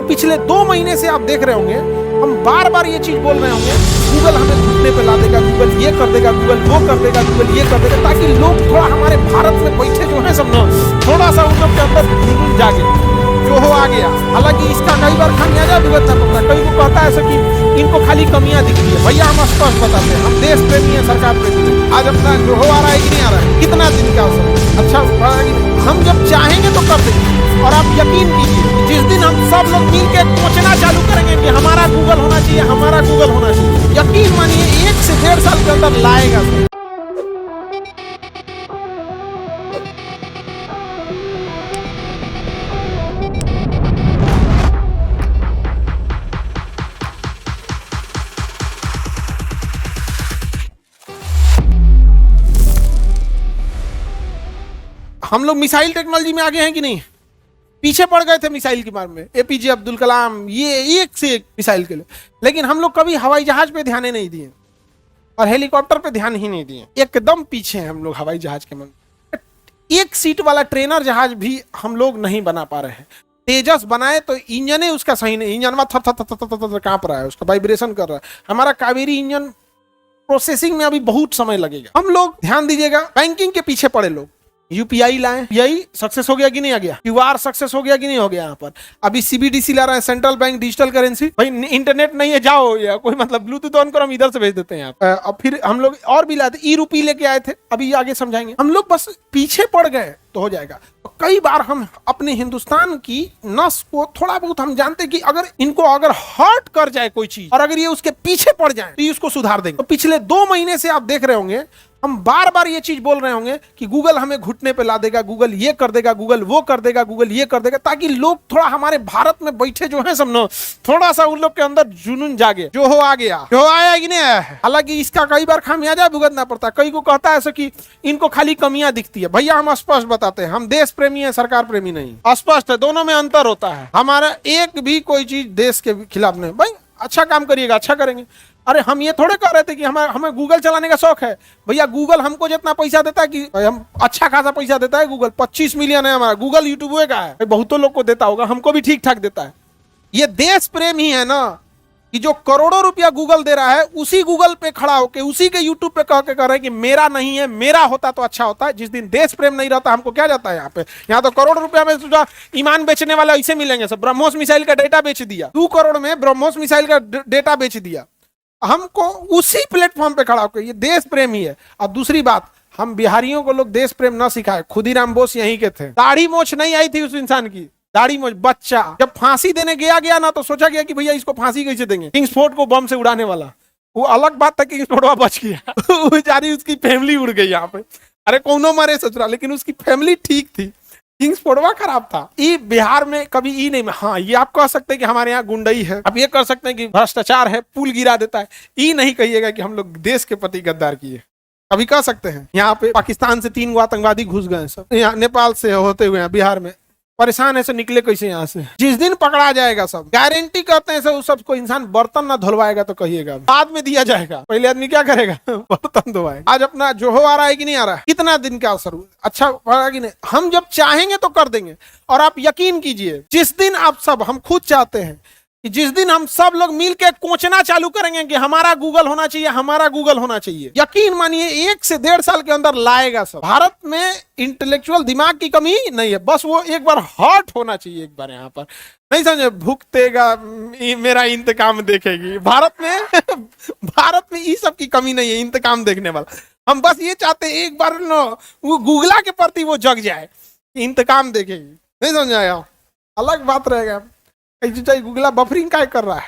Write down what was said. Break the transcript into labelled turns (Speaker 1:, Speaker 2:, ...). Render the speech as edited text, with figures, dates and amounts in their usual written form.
Speaker 1: तो पिछले 2 महीने से आप देख रहे होंगे हम बार बार ये चीज बोल रहे होंगे, गूगल हमें घुटने पे ला देगा, गूगल ये कर देगा, गूगल वो कर देगा, गूगल ये कर देगा, ताकि लोग थोड़ा हमारे भारत में बैठे जो है सब ना थोड़ा सा उन लोग के अंदर जुनून जागे, जो हो आ गया। हालांकि इसका कई बार खामियाजा भुगतना पड़ता है। कई को कहता है ऐसा कि इनको खाली कमियां दिखती है। भैया हम स्पष्ट बताते हैं, हम देश प्रेमी है, सरकार प्रेमी है। आज अपना जो हो आ रहा है कि नहीं आ रहा है, कितना दिन का अवसर, अच्छा हम जब चाहेंगे तो कर देंगे। और आप यकीन कीजिए, जिस दिन हम सब लोग मिल के सोचना चालू करेंगे कि हमारा गूगल होना चाहिए, हमारा गूगल होना चाहिए, यकीन मानिए 1 से 1.5 साल के अंदर लाएगा। हम लोग मिसाइल टेक्नोलॉजी में आगे हैं कि नहीं? पीछे पड़ गए थे मिसाइल की मार में, एपीजे अब्दुल कलाम, ये एक से एक मिसाइल के लिए। लेकिन हम लोग कभी हवाई जहाज पे ध्यान नहीं दिए और हेलीकॉप्टर पे ध्यान ही नहीं दिए। एकदम पीछे हैं हम लोग हवाई जहाज के। मन एक सीट वाला ट्रेनर जहाज भी हम लोग नहीं बना पा रहे हैं। तेजस बनाए तो इंजन उसका सही नहीं, इंजन में थर कांप रहा है, उसका वाइब्रेशन कर रहा है। हमारा कावेरी इंजन प्रोसेसिंग में अभी बहुत समय लगेगा। हम लोग ध्यान दीजिएगा, बैंकिंग के पीछे पड़े लोग। यूपीआई लाए, यही सक्सेस हो गया कि नहीं आ गया? क्यूआर सक्सेस हो गया कि नहीं हो गया? यहाँ पर अभी सीबीडीसी ला रहा है, सेंट्रल बैंक डिजिटल करेंसी। भाई इंटरनेट नहीं है, जाओ या कोई मतलब ब्लूटूथ ऑन करो, हम इधर से भेज देते हैं आप। अब फिर हम लोग और भी लाते, ई रूपी लेके आए थे, अभी आगे समझाएंगे। हम लोग बस पीछे पड़ गए तो हो जाएगा। तो कई बार हम अपने हिंदुस्तान की नस को थोड़ा बहुत हम जानते कि अगर इनको अगर हर्ट कर जाए कोई चीज और अगर ये उसके पीछे पड़ जाए तो ये उसको सुधार देंगे। तो पिछले 2 महीने से आप देख रहे होंगे हम बार बार ये चीज बोल रहे होंगे कि गूगल हमें घुटने पे ला देगा, गूगल ये कर देगा, गूगल वो कर देगा, गूगल ये कर देगा, ताकि लोग थोड़ा हमारे भारत में बैठे जो है सब ना थोड़ा सा उन लोग के अंदर जुनून जागे, जो हो आ गया, जो आया कि नहीं आया है। हालांकि इसका कई बार खामियाजा भुगतना पड़ता है। कई को कहता है ऐसा कि इनको खाली कमियां दिखती है। भैया हम स्पष्ट बताते हैं, हम देश प्रेमी है, सरकार प्रेमी नहीं। स्पष्ट है, दोनों में अंतर होता है। हमारा एक भी कोई चीज देश के खिलाफ नहीं। भाई अच्छा काम करिएगा, अच्छा करेंगे। अरे हम ये थोड़े कह रहे थे कि हमें गूगल चलाने का शौक है। भैया गूगल हमको जितना पैसा देता है कि हम अच्छा खासा पैसा देता है। गूगल 25 मिलियन है हमारा, गूगल यूट्यूब का है, बहुतों लोग को देता होगा, हमको भी ठीक ठाक देता है। ये देश प्रेम ही है ना, कि जो करोड़ों रुपया गूगल दे रहा है, उसी गूगल पे खड़ा होकर उसी के यूट्यूब पे कह के कर रहे हैं कि मेरा नहीं है, मेरा होता तो अच्छा होता है। जिस दिन देश प्रेम नहीं रहता, हमको क्या जाता है यहाँ पे? यहाँ तो करोड़ रुपया में ईमान बेचने वाला ऐसे मिलेंगे सब। ब्रह्मोस मिसाइल का डेटा बेच दिया, 2 करोड़ में ब्रह्मोस मिसाइल का डेटा बेच दिया। हमको उसी प्लेटफॉर्म पे खड़ा होकर, ये देश प्रेम ही है। और दूसरी बात, हम बिहारियों को लोग देश प्रेम ना सिखाए। खुदीराम बोस यहीं के थे, दाढ़ी मोछ नहीं आई थी उस इंसान की, दाढ़ी मोछ बच्चा जब फांसी देने गया ना तो सोचा गया कि भैया इसको फांसी कैसे देंगे, किंग्सफोर्ड को बम से उड़ाने वाला। वो अलग बात था कि किंग्सफोर्ड बच गया बेचारी उसकी फैमिली उड़ गई यहाँ पे। अरे कौनो मरे ससुरा, लेकिन उसकी फैमिली ठीक थी, किंग्सफोर्डवा खराब था। ये बिहार में कभी ई नहीं। हाँ, ये आप कह सकते हैं कि हमारे यहाँ गुंडई है, आप ये कर सकते हैं कि भ्रष्टाचार है, पुल गिरा देता है। ई नहीं कहिएगा कि हम लोग देश के प्रति गद्दार किए। अभी कह सकते हैं यहाँ पे पाकिस्तान से 3 आतंकवादी घुस गए, सब यहाँ नेपाल से होते हुए बिहार में परेशान है, से निकले कैसे यहाँ से? जिस दिन पकड़ा जाएगा सब, गारंटी करते हैं सब, सबको इंसान बर्तन ना धुलवाएगा तो कहिएगा बाद में दिया जाएगा। पहले आदमी क्या करेगा? बर्तन धुलवाएगा। आज अपना जो हो आ रहा है कि नहीं आ रहा है, कितना दिन का अवसर अच्छा पड़ा कि नहीं? हम जब चाहेंगे तो कर देंगे। और आप यकीन कीजिए, जिस दिन आप सब, हम खुद चाहते हैं कि जिस दिन हम सब लोग मिलकर कोचना चालू करेंगे कि हमारा गूगल होना चाहिए, हमारा गूगल होना चाहिए, यकीन मानिए 1 से 1.5 साल के अंदर लाएगा सब। भारत में इंटेलेक्चुअल दिमाग की कमी नहीं है, बस वो एक बार हॉट होना चाहिए। एक बार यहाँ पर नहीं समझे, भुगतेगा मेरा इंतकाम देखेगी। भारत में ये सब की कमी नहीं है, इंतकाम देखने वाला। हम बस ये चाहते हैं एक बार वो गूगला के प्रति वो जग जाए, इंतकाम देखेगी। नहीं समझ आया? अलग बात रहेगा। गूगला बफरिंग क्या कर रहा है?